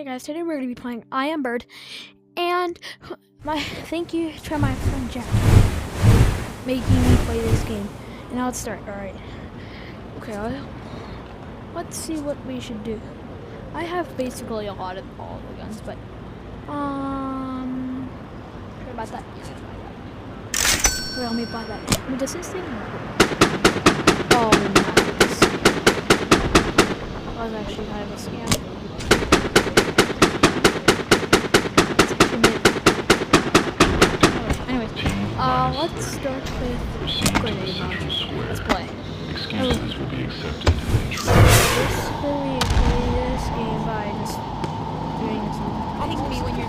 Hey guys, today we're going to be playing I Am Bird, and thank you to my friend Jack for making me play this game. And now let's start. Alright. Okay, let's see what we should do. I have basically a lot of all the guns, but sure about that. Wait, let me buy that. I mean, does this thing work? Oh, nice. That was actually kind of a scam. Let's start with grenade launcher. Let's play. Excuses will be accepted. Basically, play this game by just doing this. Ping me when you're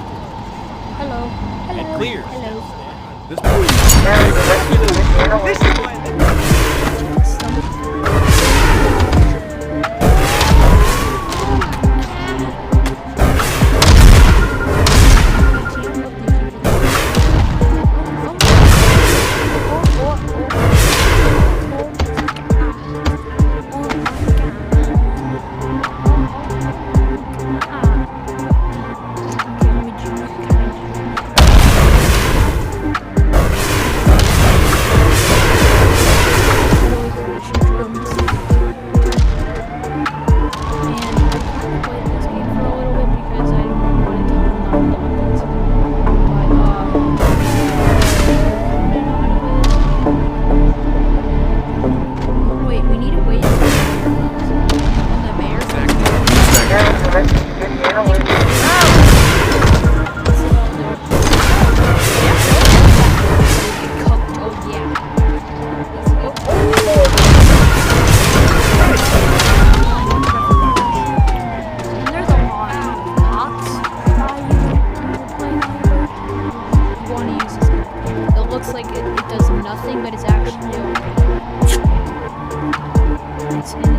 Hello. Hello. It clears. Hello. This boy. This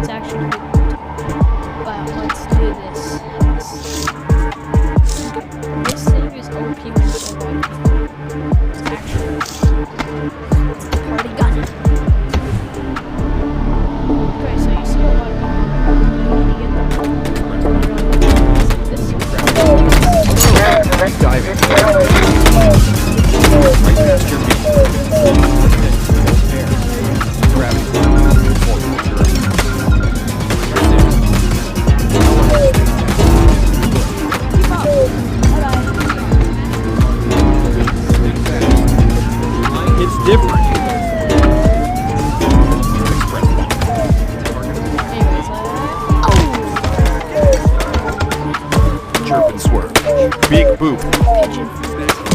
it's actually good. But let's do this. This thing is OP when it's so light. It's actually it's the party gun. Okay, so you see a lot of you need to get Big boop.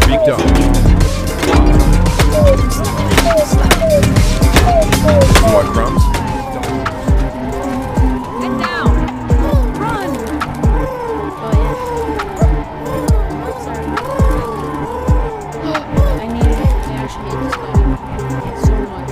Big dodge. You want crumbs? get down. run. I need to actually get this guy. It's so much.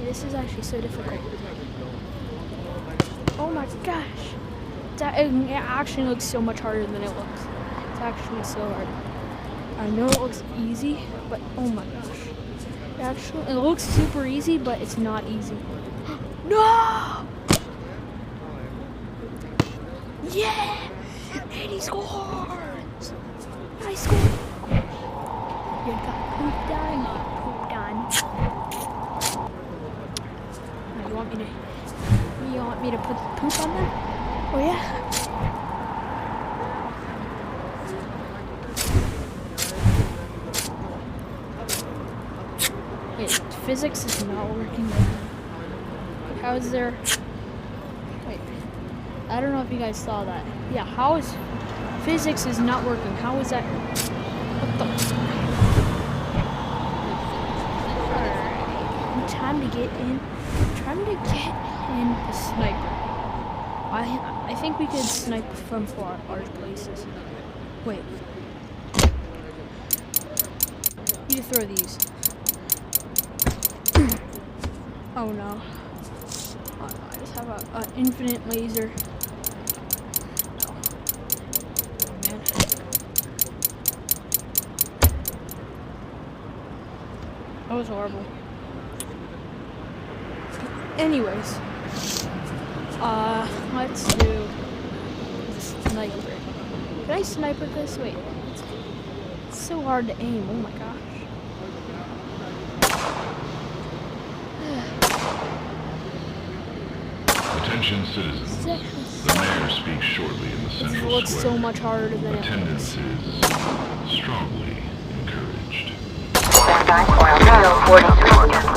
This is actually so difficult. Oh my gosh. It actually looks so much harder than it looks. It's actually so hard. I know it looks easy, but oh my gosh. Actually, it looks super easy, but it's not easy. No! Yeah! And he scores! I scored! You got pooped on, pooped on. Now, you want me to put poop on them? Oh yeah? Wait, physics is not working right now. How is there... Wait, I don't know if you guys saw that. Yeah, how is... Physics is not working. How is that... What the... Alright, time to get in... Time to get in a sniper. I think we could snipe from far large places. Wait. You throw these. Oh no. Oh no, I just have an infinite laser. No. Oh man. That was horrible. Anyways. Let's do the sniper. Can I sniper this? Wait. It's so hard to aim. Oh my gosh. Attention citizens. The mayor speaks shortly in the This central looks square. so much harder than it Attendance looks. is strongly encouraged. Standby for 043.